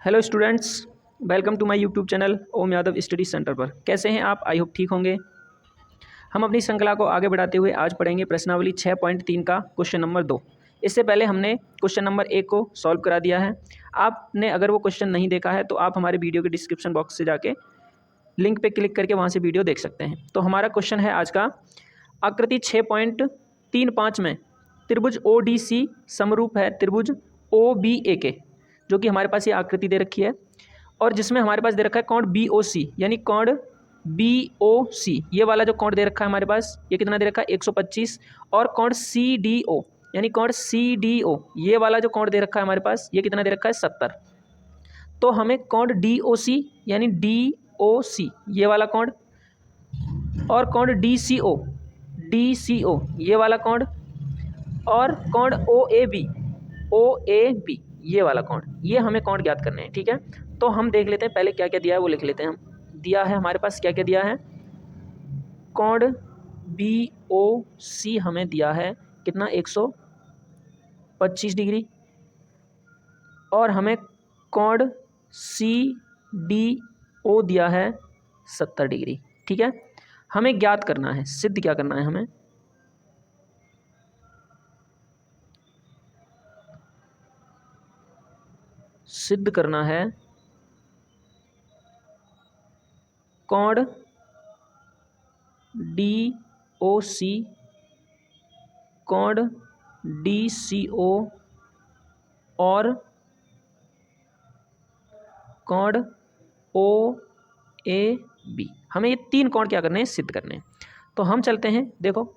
Hello students, welcome to my YouTube channel Om Yadav study centre पर। कैसे हैं आप? आई होप ठीक होंगे। हम अपनी श्रृंखला को आगे बढ़ाते हुए आज पढ़ेंगे प्रश्नावली 6.3 का क्वेश्चन नंबर 2। इससे पहले हमने क्वेश्चन नंबर 1 को सॉल्व करा दिया है। आपने अगर वो क्वेश्चन नहीं देखा है तो आप हमारे वीडियो के डिस्क्रिप्शन बॉक्स से जाके लिंक पे क्लिक करके वहाँ से वीडियो देख सकते हैं। तो हमारा क्वेश्चन है आज का, आकृति 6.35 में त्रिभुज ODC समरूप है त्रिभुज OBA के, जो कि हमारे पास ये आकृति दे रखी है और जिसमें हमारे पास दे रखा है कोण BOC, यानी कोण BOC ये वाला जो कोण दे रखा है हमारे पास, ये कितना दे रखा है 125, और कोण CDO यानी कोण CDO ये वाला जो कोण दे रखा है हमारे पास, ये कितना दे रखा है 70। तो हमें कोण DOC यानी DOC ये वाला कोण और कोण DCO ये वाला कोण और कोण OAB ये वाला कोण, ये हमें कोण ज्ञात करने हैं। ठीक है, तो हम देख लेते हैं पहले क्या क्या दिया है वो लिख लेते हैं। हम दिया है हमारे पास क्या क्या दिया है, कोण BOC हमें दिया है कितना 125 डिग्री, और हमें कोण CDO दिया है 70 डिग्री। ठीक है, हमें ज्ञात करना है, सिद्ध क्या करना है, हमें सिद्ध करना है कोण DOC कोण DCO और कोण OAB, हमें ये तीन कोण क्या करने हैं, सिद्ध करने हैं। तो हम चलते हैं, देखो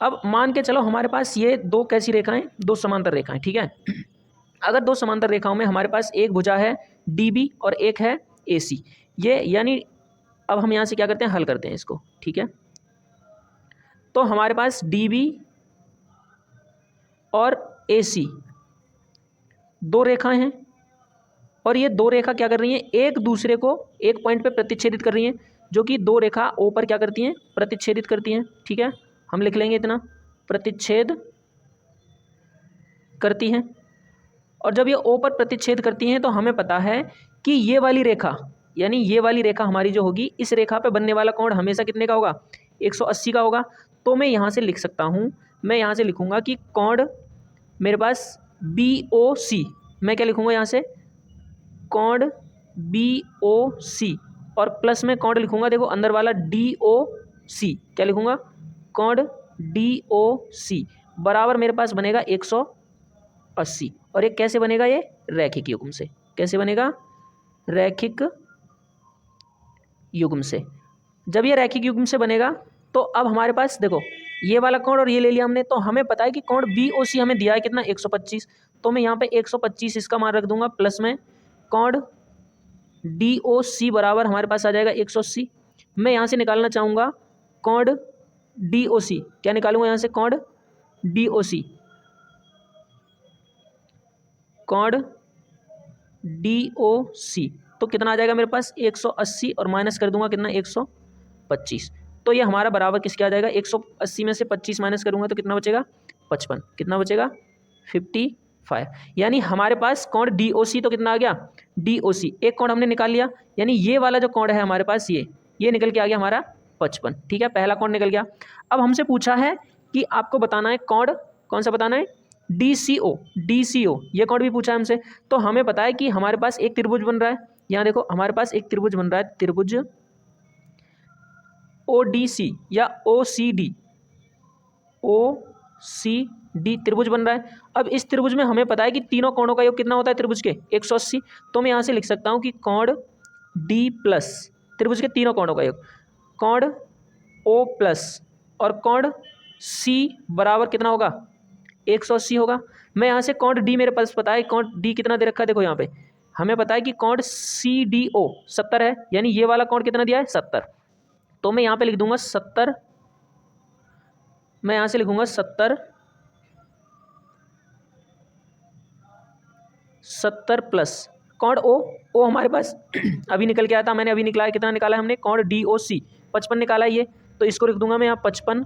अब मान के चलो हमारे पास ये दो कैसी रेखाएं, दो समांतर रेखाएं। ठीक है, अगर दो समांतर रेखाओं में हमारे पास एक भुजा है DB और एक है AC, ये यानी अब हम यहाँ से क्या करते हैं, हल करते हैं इसको। ठीक है, तो हमारे पास DB और AC दो रेखाएं हैं और ये दो रेखा क्या कर रही हैं, एक दूसरे को एक पॉइंट पे प्रतिच्छेदित कर रही हैं, जो कि दो रेखा O पर क्या करती हैं, प्रतिच्छेदित करती हैं। ठीक है, हम लिख लेंगे इतना, प्रतिच्छेद करती हैं। और जब ये O पर प्रतिच्छेद करती हैं तो हमें पता है कि ये वाली रेखा यानी ये वाली रेखा हमारी जो होगी, इस रेखा पे बनने वाला कोण हमेशा कितने का होगा, 180 का होगा। तो मैं यहाँ से लिख सकता हूँ, मैं यहाँ से लिखूँगा कि कोण मेरे पास BOC, मैं क्या लिखूँगा यहाँ से, कोण BOC और प्लस में कोण लिखूँगा, देखो अंदर वाला DOC, क्या लिखूँगा, कोण DOC बराबर मेरे पास बनेगा 180। और ये कैसे बनेगा, ये रैखिक युग्म से। कैसे बनेगा, रैखिक युग्म से। जब ये रैखिक युग्म से बनेगा तो अब हमारे पास देखो ये वाला कोण और ये ले लिया हमने, तो हमें पता है कि कोण BOC हमें दिया है कितना 125, तो मैं यहाँ पे 125 इसका मान रख दूंगा, प्लस में कोण DOC बराबर हमारे पास आ जाएगा 180। मैं यहाँ से निकालना चाहूँगा कोण DOC, क्या निकालूंगा यहाँ से, कोण DOC, कोण DOC तो कितना आ जाएगा मेरे पास 180 और माइनस कर दूंगा कितना 125। तो ये हमारा बराबर किसके आ जाएगा, 180 में से 25 माइनस करूंगा तो कितना बचेगा 55, कितना बचेगा 55। यानी हमारे पास कोण DOC तो कितना आ गया, DOC एक कोण हमने निकाल लिया, यानी ये वाला जो कोण है हमारे पास ये निकल के आ गया हमारा 55। ठीक है, पहला कोण निकल गया। अब हमसे पूछा है कि आपको बताना है कोण कौन सा बताना है, DCO ये कोण भी पूछा है हमसे। तो हमें पता है कि हमारे पास एक त्रिभुज बन रहा है, यहाँ देखो हमारे पास एक त्रिभुज बन रहा है, त्रिभुज ODC या OCD त्रिभुज बन रहा है। अब इस त्रिभुज में हमें पता है कि तीनों कोणों का योग कितना होता है त्रिभुज के, 180। तो मैं यहाँ से लिख सकता हूँ कि कोण D प्लस त्रिभुज के तीनों कोणों का योग, कोण O प्लस और कोण C बराबर कितना होगा 180 होगा। मैं यहाँ से कोण D मेरे पास पता है, कोण D कितना दे रखा है, देखो यहाँ पे हमें पता है कि कोण CDO 70 है, यानी ये वाला कोण कितना दिया है 70। तो मैं यहाँ पे लिख दूंगा 70, मैं यहाँ से लिखूंगा 70 प्लस कोण O हमारे पास अभी निकल के आया था, मैंने अभी निकाला है, कितना निकाला है हमने, कोण DOC 55 निकाला है ये, तो इसको लिख दूंगा मैं यहाँ 55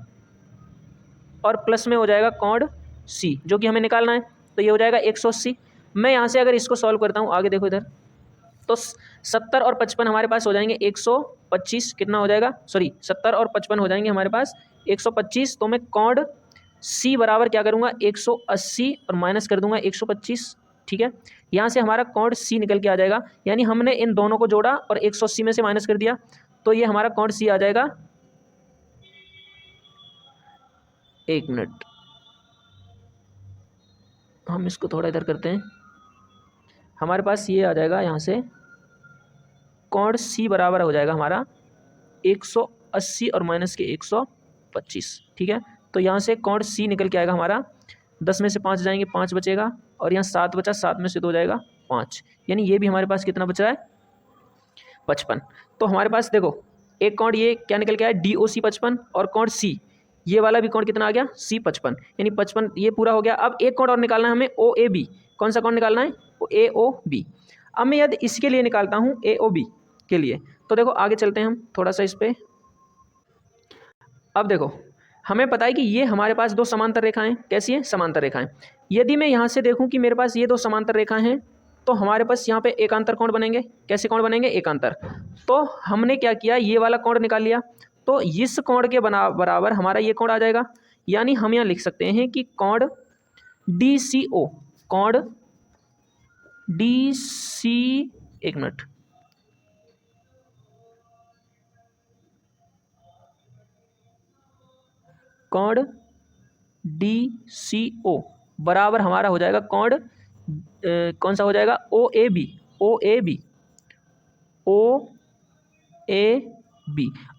और प्लस में हो जाएगा कोण C जो कि हमें निकालना है। तो ये हो जाएगा 180। मैं यहाँ से अगर इसको सॉल्व करता हूँ, आगे देखो इधर, तो 70 और 55 हमारे पास हो जाएंगे 125। कितना हो जाएगा, सॉरी 70 और 55 हो जाएंगे हमारे पास 125। तो मैं कॉड सी बराबर क्या करूँगा, 180 और माइनस कर दूंगा 125। ठीक है, यहाँ से हमारा कॉड सी निकल के आ जाएगा, यानी हमने इन दोनों को जोड़ा और 180 में से माइनस कर दिया, तो ये हमारा कॉड सी आ जाएगा। एक मिनट, हम इसको थोड़ा इधर करते हैं। हमारे पास ये आ जाएगा, यहाँ से कॉड सी बराबर हो जाएगा हमारा 180 और माइनस के 125। ठीक है, तो यहाँ से कॉड सी निकल के आएगा हमारा, 10 में से 5 जाएंगे, 5 बचेगा, और यहाँ 7 बचा, 7 में से 2 जाएगा 5, यानी ये भी हमारे पास कितना बच रहा है, 55। तो हमारे पास देखो एक कॉड ये क्या निकल के आया, DOC 55, और कॉड सी ये वाला भी कॉड कितना आ गया, C 55, यानी 55 ये पूरा हो गया। अब एक कॉड और निकालना है हमें, OAB। कौन सा कॉड निकालना है, AOB। अब मैं यदि इसके लिए निकालता हूँ AOB के लिए, तो देखो आगे चलते हैं हम थोड़ा सा इस पर। अब देखो हमें पता है कि ये हमारे पास दो समांतर रेखाएं, कैसी हैं, समांतर रेखाएं। यदि मैं यहाँ से देखूँ कि मेरे पास ये दो समांतर रेखाएं हैं, तो हमारे पास यहाँ पे एकांतर कोण बनेंगे। कैसे कोण बनेंगे, एकांतर। तो हमने क्या किया, ये वाला कोण निकाल लिया, तो इस कोण के बराबर हमारा ये कोण आ जाएगा। यानी हम यहाँ लिख सकते हैं कि कोण DCO, कोण DC, एक मिनट, कोण DCO बराबर हमारा हो जाएगा कोण कौन सा हो जाएगा, OAB।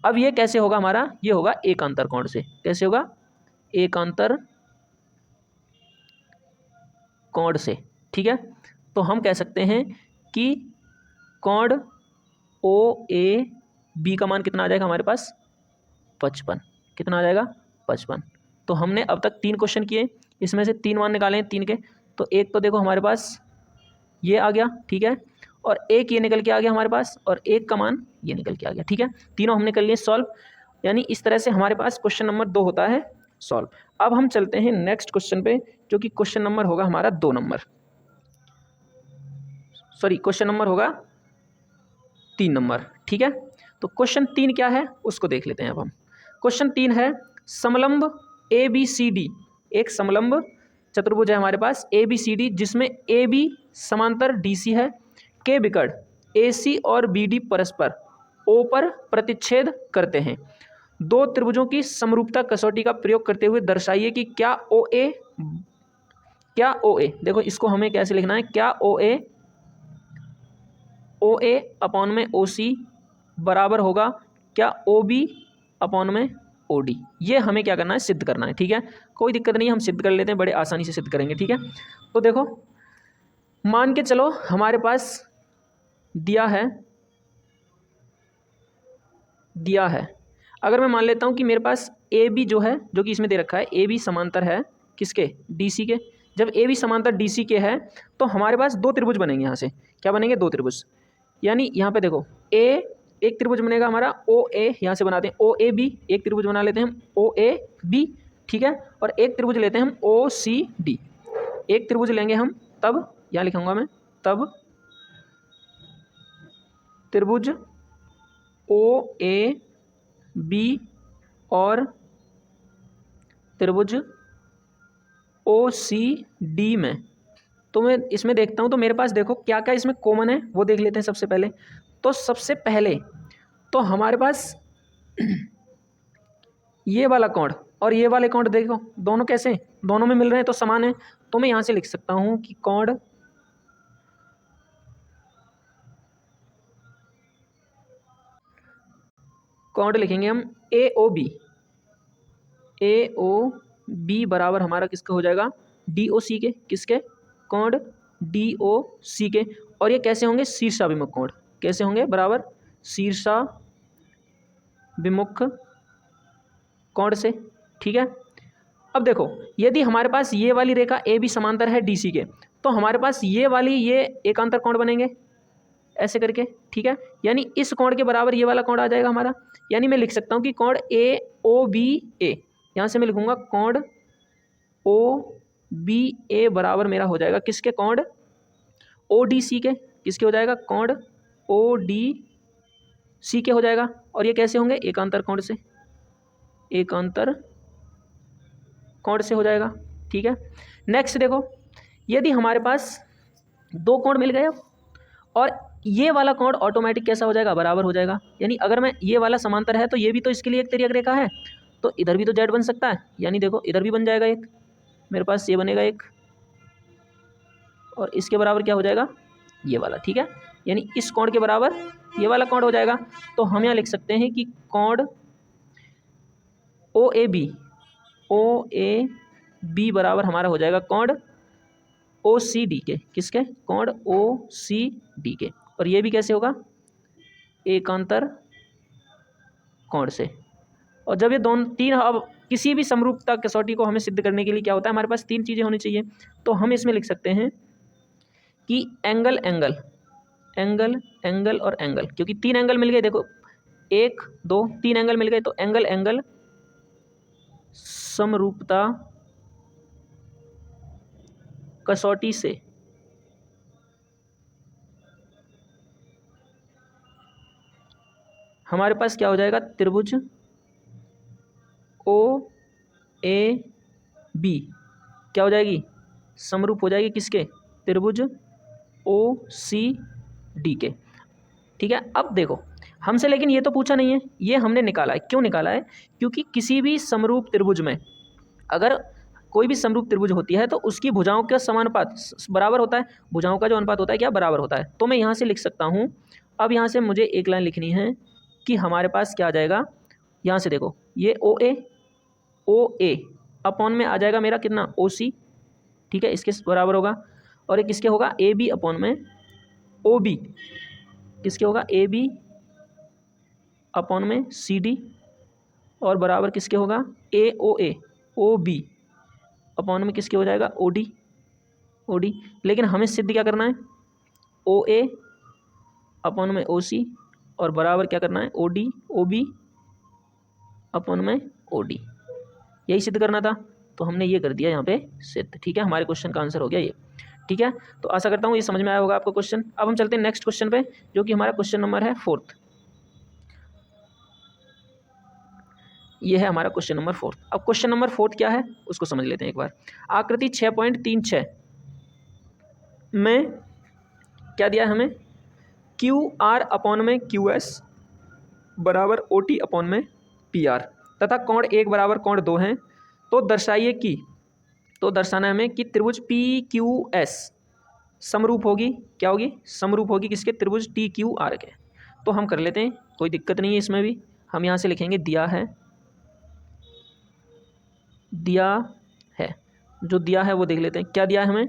अब ये कैसे होगा हमारा, ये होगा एकांतर कोण से। कैसे होगा, एकांतर कोण से। ठीक है, तो हम कह सकते हैं कि कोण OAB का मान कितना आ जाएगा हमारे पास, 55। कितना आ जाएगा, 55। तो हमने अब तक 3 क्वेश्चन किए, इसमें से 3 मान निकाले हैं 3 के। तो एक तो देखो हमारे पास ये आ गया, ठीक है, और एक ये निकल के आ गया हमारे पास, और एक का मान ये निकल के आ गया। ठीक है, तीनों हमने कर लिए सॉल्व। यानी इस तरह से हमारे पास क्वेश्चन नंबर 2 होता है सॉल्व। अब हम चलते हैं नेक्स्ट क्वेश्चन पे, जो कि क्वेश्चन नंबर होगा हमारा 2 नंबर, सॉरी क्वेश्चन नंबर होगा 3 नंबर। ठीक है, तो क्वेश्चन 3 क्या है उसको देख लेते हैं अब हम। क्वेश्चन 3 है, समलंब ABCD, एक समलंब चतुर्भुज है हमारे पास ABCD, जिसमें AB समांतर DC है, के विकर्ण AC और BD परस्पर O पर प्रतिच्छेद करते हैं। दो त्रिभुजों की समरूपता कसौटी का प्रयोग करते हुए दर्शाइए कि क्या OA, देखो इसको हमें कैसे लिखना है, क्या OA अपॉन में OC बराबर होगा क्या OB अपॉन में OD। ये हमें क्या करना है, सिद्ध करना है। ठीक है, कोई दिक्कत नहीं, हम सिद्ध कर लेते हैं, बड़े आसानी से सिद्ध करेंगे। ठीक है, तो देखो मान के चलो हमारे पास दिया है, अगर मैं मान लेता हूं कि मेरे पास AB जो है, जो कि इसमें दे रखा है, AB समांतर है किसके, DC के। जब AB समांतर DC के है तो हमारे पास दो त्रिभुज बनेंगे। यहाँ से क्या बनेंगे, दो त्रिभुज। यानी यहाँ पे देखो एक त्रिभुज बनेगा हमारा OA, यहाँ से बनाते हैं OAB, एक त्रिभुज बना लेते हैं हम OAB। ठीक है, और एक त्रिभुज लेते हैं हम OCD, एक त्रिभुज लेंगे हम, तब यहाँ लिखूंगा मैं, तब त्रिभुज OAB और त्रिभुज OCD में, तो मैं इसमें देखता हूँ तो मेरे पास देखो क्या क्या इसमें कॉमन है वो देख लेते हैं सबसे पहले। तो सबसे पहले तो हमारे पास ये वाला कोण और ये वाले कोण देखो, दोनों कैसे, दोनों में मिल रहे हैं तो समान है। तो मैं यहाँ से लिख सकता हूँ कि कोण लिखेंगे हम AOB बराबर हमारा किसका हो जाएगा, DOC के। किसके, कोण DOC के। और ये कैसे होंगे, शीर्षाभिमुख कोण। कैसे होंगे, बराबर शीर्षाभिमुख कोण से। ठीक है, अब देखो यदि हमारे पास ये वाली रेखा AB समांतर है DC के, तो हमारे पास ये वाली ये एकांतर कोण बनेंगे ऐसे करके। ठीक है, यानी इस कोण के बराबर ये वाला कोण आ जाएगा हमारा। यानी मैं लिख सकता हूँ कि कोण AOBA, यहाँ से मैं लिखूंगा कोण OBA बी ए बराबर मेरा हो जाएगा किसके, कोण ओ डी सी के, किसके हो जाएगा, कोण ओ डी सी के हो जाएगा। और ये कैसे होंगे, एकांतर कोण से, एकांतर कोण से हो जाएगा। ठीक है, नेक्स्ट देखो, यदि हमारे पास दो कोण मिल गए और ये वाला कोण ऑटोमेटिक कैसा हो जाएगा, बराबर हो जाएगा। यानी अगर मैं ये वाला समांतर है तो ये भी तो इसके लिए एक तिर्यक रेखा है, तो इधर भी तो जेड बन सकता है। यानी देखो इधर भी बन जाएगा एक, मेरे पास ये बनेगा एक, और इसके बराबर क्या हो जाएगा, ये वाला। ठीक है, यानी इस कोण के बराबर ये वाला कोण हो जाएगा। तो हम यहाँ लिख सकते हैं कि कोण ओ ए बी बराबर हमारा हो जाएगा कोण ओ सी डी के, किसके, कोण ओ सी डी के। और ये भी कैसे होगा, एकांतर कोण से। और जब ये दोनों तीन, अब किसी भी समरूपता कसौटी को हमें सिद्ध करने के लिए क्या होता है, हमारे पास तीन चीज़ें होनी चाहिए। तो हम इसमें लिख सकते हैं कि एंगल एंगल एंगल एंगल और एंगल, क्योंकि तीन एंगल मिल गए, देखो एक दो तीन एंगल मिल गए, तो एंगल एंगल समरूपता कसौटी से हमारे पास क्या हो जाएगा, त्रिभुज ओ ए बी क्या हो जाएगी, समरूप हो जाएगी किसके, त्रिभुज ओ सी डी के। ठीक है, अब देखो हमसे लेकिन ये तो पूछा नहीं है, ये हमने निकाला है। क्यों निकाला है, क्योंकि किसी भी समरूप त्रिभुज में अगर कोई भी समरूप त्रिभुज होती है तो उसकी भुजाओं का समानुपात बराबर होता है, भुजाओं का जो अनुपात होता है क्या, बराबर होता है। तो मैं यहाँ से लिख सकता हूँ, अब यहाँ से मुझे एक लाइन लिखनी है कि हमारे पास क्या आ जाएगा, यहाँ से देखो ये ओ ए अपॉन में आ जाएगा मेरा कितना, ओ सी। ठीक है, इसके बराबर होगा। और एक किसके होगा, ए बी अपॉन में ओ बी, किसके होगा, ए बी अपॉन में सी डी। और बराबर किसके होगा, ए ओ बी अपॉन में किसके हो जाएगा, ओ डी। लेकिन हमें सिद्ध क्या करना है, ओ ए अपॉन में ओ सी, और बराबर क्या करना है, ओ बी अपॉन में ओ डी। यही सिद्ध करना था, तो हमने ये कर दिया यहाँ पे सिद्ध। ठीक है, हमारे क्वेश्चन का आंसर हो गया ये। ठीक है, तो आशा करता हूँ ये समझ में आया होगा आपको क्वेश्चन। अब हम चलते हैं नेक्स्ट क्वेश्चन पे, जो कि हमारा क्वेश्चन नंबर है 4th। ये है हमारा क्वेश्चन नंबर 4th। अब क्वेश्चन नंबर 4th क्या है उसको समझ लेते हैं एक बार। आकृति 6.36 में क्या दिया है हमें, क्यू आर अपॉन में क्यू एस बराबर ओ टी अपॉन में पी आर तथा कोण 1 बराबर कोण 2 हैं। तो दर्शाइए कि, तो दर्शाना है हमें कि त्रिभुज पी क्यू एस समरूप होगी, क्या होगी, समरूप होगी किसके, त्रिभुज टी क्यू आर के। तो हम कर लेते हैं, कोई दिक्कत नहीं है इसमें भी। हम यहाँ से लिखेंगे दिया है जो दिया है वो देख लेते हैं क्या दिया है हमें,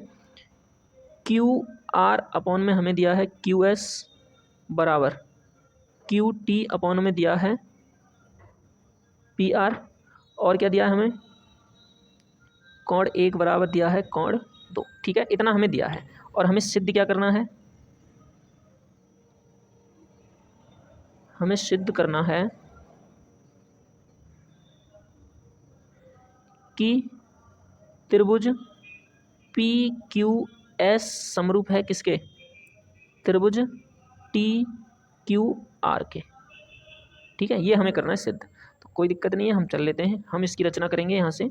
क्यू आर अपॉन में हमें दिया है क्यू एस बराबर क्यू टी अपॉन में दिया है पी आर। और क्या दिया है हमें, कोण 1 बराबर दिया है कोण 2। ठीक है, इतना हमें दिया है। और हमें सिद्ध क्या करना है, हमें सिद्ध करना है कि त्रिभुज पी क्यू एस समरूप है किसके, त्रिभुज टी क्यू आर के। ठीक है, ये हमें करना है सिद्ध। तो कोई दिक्कत नहीं है, हम चल लेते हैं, हम इसकी रचना करेंगे यहाँ से।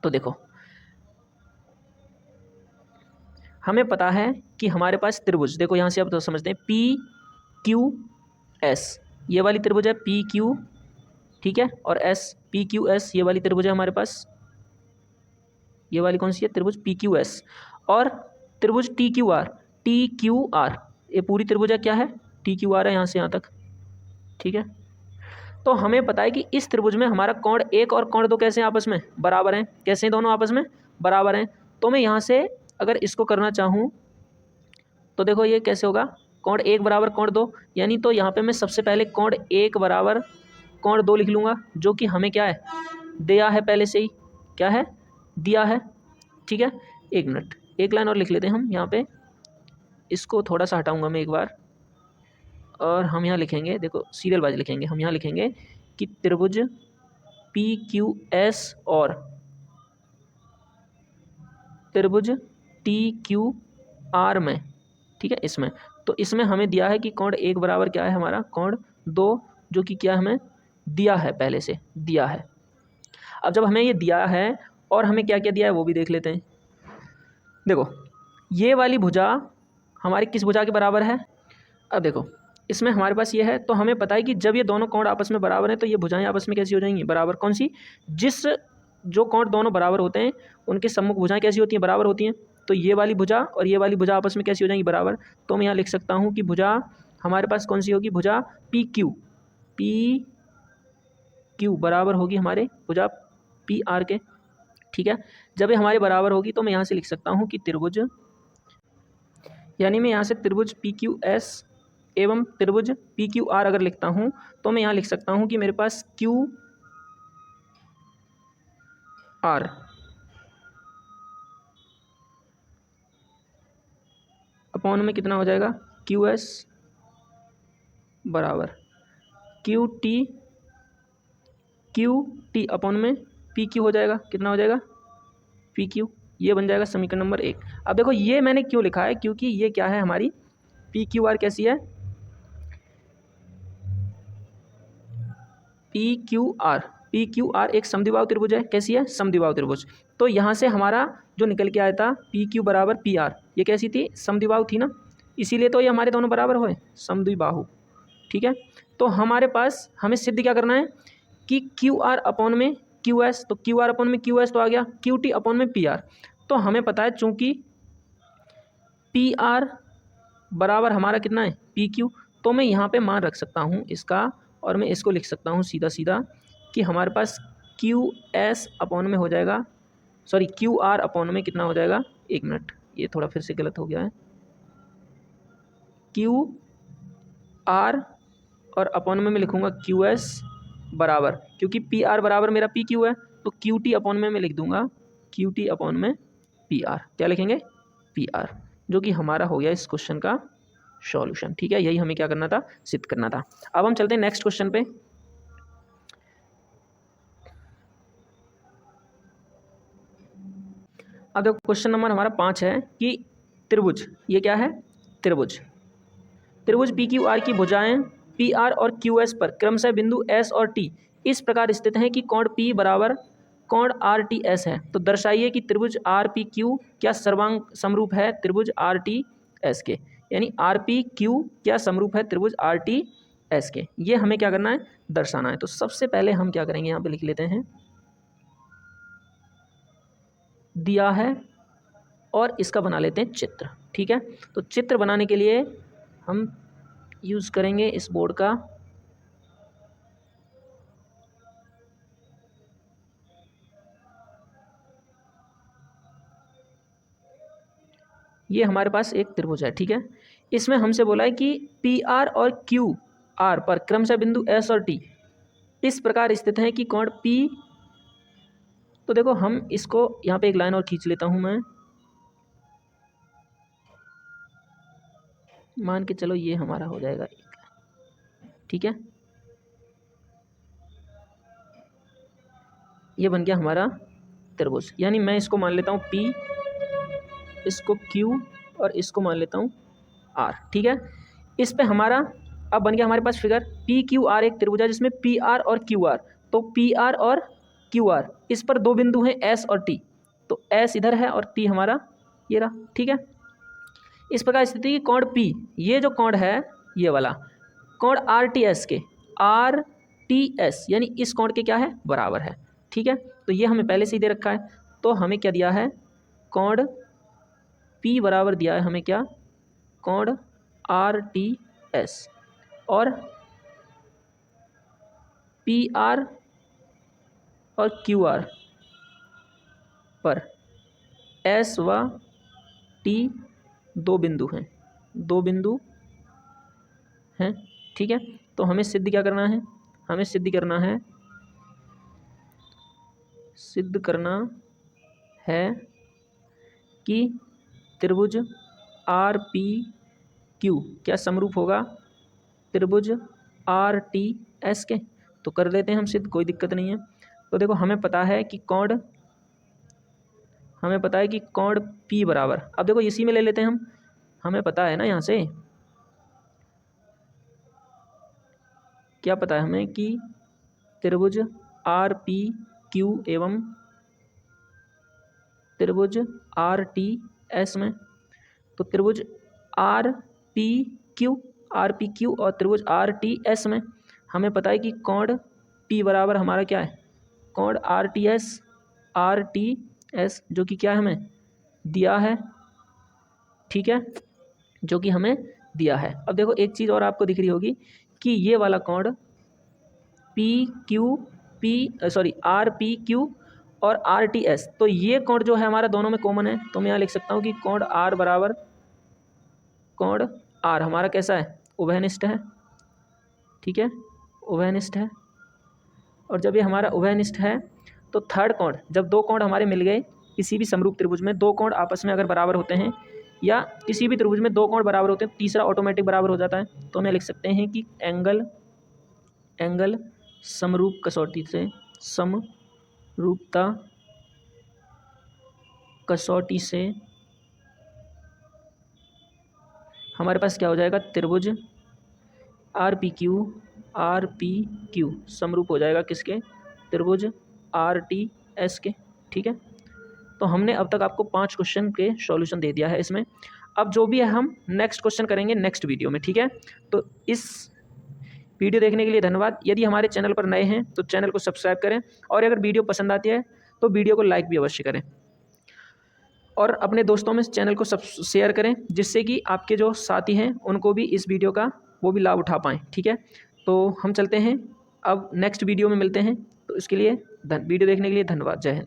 तो देखो हमें पता है कि हमारे पास त्रिभुज, देखो यहाँ से अब तो समझते हैं, पी क्यू एस ये वाली त्रिभुज है पी क्यू, ठीक है, और एस पी क्यू एस ये वाली त्रिभुज है हमारे पास, ये वाली कौन सी है, त्रिभुज पी क्यू एस। और त्रिभुज टी क्यू आर ये पूरी त्रिभुज है, क्या है, टी क्यू आर है यहाँ से यहाँ तक। ठीक है, तो हमें पता है कि इस त्रिभुज में हमारा कोण 1 और कोण 2 कैसे हैं, आपस में बराबर हैं। कैसे हैं दोनों आपस में बराबर हैं। तो मैं यहाँ से अगर इसको करना चाहूँ तो देखो ये कैसे होगा, कोण 1 बराबर कोण 2, यानी तो यहाँ पे मैं सबसे पहले कोण 1 बराबर कोण 2 लिख लूँगा, जो कि हमें क्या है, दिया है पहले से ही, क्या है, दिया है। ठीक है, एक मिनट, एक लाइन और लिख लेते हैं हम यहाँ पे, इसको थोड़ा सा हटाऊँगा मैं एक बार, और हम यहाँ लिखेंगे, देखो सीरियल वाइज लिखेंगे, हम यहाँ लिखेंगे कि त्रिभुज पी क्यू एस और त्रिभुज टी क्यू आर में, ठीक है, इसमें तो इसमें हमें दिया है कि कोण 1 बराबर क्या है हमारा कोण 2, जो कि क्या हमें दिया है, पहले से दिया है। अब जब हमें ये दिया है और हमें क्या क्या दिया है वो भी देख लेते हैं। देखो ये वाली भुजा हमारी किस भुजा के बराबर है। अब देखो इसमें हमारे पास ये है, तो हमें पता है कि जब ये दोनों कोण आपस में बराबर हैं तो ये भुजाएं आपस में कैसी हो जाएंगी, बराबर। कौन सी, जिस जो कोण दोनों बराबर होते हैं उनके सम्मुख भुजाएं कैसी होती हैं, बराबर होती हैं। तो ये वाली भुजा और ये वाली भुजा आपस में कैसी हो जाएंगी, बराबर। तो मैं यहाँ लिख सकता हूँ कि भुजा हमारे पास कौन सी होगी, भुजा पी क्यू बराबर होगी हमारे भुजा पी आर के, ठीक है। जब ये हमारे बराबर होगी तो मैं यहाँ से लिख सकता हूँ कि त्रिभुज, यानी मैं यहाँ से त्रिभुज पी क्यू एस एवं त्रिभुज पी क्यू आर अगर लिखता हूँ तो मैं यहाँ लिख सकता हूँ कि मेरे पास क्यू आर अपॉन में कितना हो जाएगा, क्यू एस बराबर क्यू टी अपॉन में पी क्यू हो जाएगा, कितना हो जाएगा, पी क्यू। ये बन जाएगा समीकरण नंबर 1। अब देखो ये मैंने क्यों लिखा है, क्योंकि ये क्या है हमारी पी क्यू आर कैसी है, पी क्यू आर एक समद्विबाहु त्रिभुज है, कैसी है, समद्विबाहु त्रिभुज। तो यहाँ से हमारा जो निकल के आया था पी क्यू बराबर पी आर, ये कैसी थी, समद्विबाहु थी ना, इसीलिए तो ये हमारे दोनों बराबर हुए, समद्विबाहु, ठीक है। तो हमारे पास हमें सिद्ध क्या करना है कि क्यू आर अपॉन में क्यू एस, तो क्यू आर अपॉन में क्यू एस तो आ गया, क्यू टी अपॉन में पी आर। तो हमें पता है चूंकि पी आर बराबर हमारा कितना है, पी क्यू, तो मैं यहाँ पे मान रख सकता हूँ इसका, और मैं इसको लिख सकता हूँ सीधा सीधा कि हमारे पास क्यू एस अपॉन में हो जाएगा, सॉरी क्यू आर अपॉन में कितना हो जाएगा, 1 मिनट ये थोड़ा फिर से गलत हो गया है, क्यू आर और अपॉन में मैं लिखूँगा क्यू एस बराबर, क्योंकि पी आर बराबर मेरा पी क्यू है, तो क्यू टी अपॉन में मैं लिख दूंगा क्यू टी अपॉन में पी आर, क्या लिखेंगे, पी आर, जो कि हमारा हो गया इस क्वेश्चन का सॉल्यूशन, ठीक है। यही हमें क्या करना था, सिद्ध करना था। अब हम चलते हैं नेक्स्ट क्वेश्चन पे। अब देखो क्वेश्चन नंबर हमारा 5 है कि त्रिभुज, ये क्या है, त्रिभुज पी क्यू आर की भुजाएं पी आर और क्यू एस पर क्रमशः बिंदु एस और टी इस प्रकार स्थित हैं कि कोण पी बराबर कोण आर टी एस है। तो दर्शाइए कि त्रिभुज आर पी क्यू क्या सर्वांग समरूप है त्रिभुज आर टी एस के, यानी आर पी क्यू क्या समरूप है त्रिभुज आर टी एस के, ये हमें क्या करना है, दर्शाना है। तो सबसे पहले हम क्या करेंगे, यहाँ पे लिख लेते हैं, दिया है और इसका बना लेते हैं चित्र, ठीक है। तो चित्र बनाने के लिए हम यूज़ करेंगे इस बोर्ड का, ये हमारे पास एक त्रिभुज है, ठीक है। इसमें हमसे बोला है कि पी आर और क्यू आर पर क्रमशः बिंदु एस और टी इस प्रकार स्थित हैं कि कोण पी, तो देखो हम इसको यहाँ पे एक लाइन और खींच लेता हूँ मैं, मान के चलो ये हमारा हो जाएगा एक, ठीक है, ये बन गया हमारा त्रिभुज। यानी मैं इसको मान लेता हूँ P, इसको Q और इसको मान लेता हूँ R, ठीक है। इस पे हमारा अब बन गया हमारे पास फिगर PQR एक त्रिभुज है जिसमें PR और QR, तो PR और QR इस पर दो बिंदु हैं S और T, तो S इधर है और T हमारा ये रहा, ठीक है। इस प्रकार स्थिति की कोण P, ये जो कोण है ये वाला कोण RTS के RTS यानी इस कोण के क्या है, बराबर है, ठीक है। तो ये हमें पहले से ही दे रखा है, तो हमें क्या दिया है, कोण P बराबर दिया है हमें क्या, कोण RTS और PR और QR पर S व T दो बिंदु हैं, ठीक है। तो हमें सिद्ध क्या करना है, हमें सिद्ध करना है कि त्रिभुज RPQ क्या समरूप होगा त्रिभुज RTS के। तो कर देते हैं हम सिद्ध, कोई दिक्कत नहीं है। तो देखो हमें पता है कि कोण हमें पता है कि कोण P बराबर, अब देखो इसी में ले लेते हैं हम, हमें पता है ना यहाँ से क्या पता है हमें कि त्रिभुज RPQ एवं त्रिभुज RTS में, तो त्रिभुज RPQ और त्रिभुज RTS में हमें पता है कि कोण P बराबर हमारा क्या है, कोण RTS जो कि क्या है हमें दिया है, ठीक है, जो कि हमें दिया है। अब देखो एक चीज़ और आपको दिख रही होगी कि ये वाला कोण RPQ और RTS, तो ये कोण जो है हमारा दोनों में कॉमन है, तो मैं यहाँ लिख सकता हूँ कि कोण R बराबर, कोण R हमारा कैसा है, उभयनिष्ठ है, ठीक है, उभयनिष्ठ है। और जब ये हमारा उभयनिष्ठ है तो थर्ड कोण, जब दो कोण हमारे मिल गए, किसी भी समरूप त्रिभुज में दो कोण आपस में अगर बराबर होते हैं, या किसी भी त्रिभुज में दो कोण बराबर होते हैं, तीसरा ऑटोमेटिक बराबर हो जाता है। तो मैं लिख सकते हैं कि एंगल समरूप कसौटी से, समरूपता कसौटी से हमारे पास क्या हो जाएगा, त्रिभुज RPQ समरूप हो जाएगा किसके, त्रिभुज RTS के, ठीक है। तो हमने अब तक आपको 5 क्वेश्चन के सॉल्यूशन दे दिया है इसमें। अब जो भी है हम नेक्स्ट क्वेश्चन करेंगे नेक्स्ट वीडियो में, ठीक है। तो इस वीडियो देखने के लिए धन्यवाद। यदि हमारे चैनल पर नए हैं तो चैनल को सब्सक्राइब करें, और अगर वीडियो पसंद आती है तो वीडियो को लाइक भी अवश्य करें, और अपने दोस्तों में चैनल को शेयर करें, जिससे कि आपके जो साथी हैं उनको भी इस वीडियो का वो भी लाभ उठा पाएँ, ठीक है। तो हम चलते हैं, अब नेक्स्ट वीडियो में मिलते हैं। तो इसके लिए वीडियो देखने के लिए धन्यवाद। जय हिंद।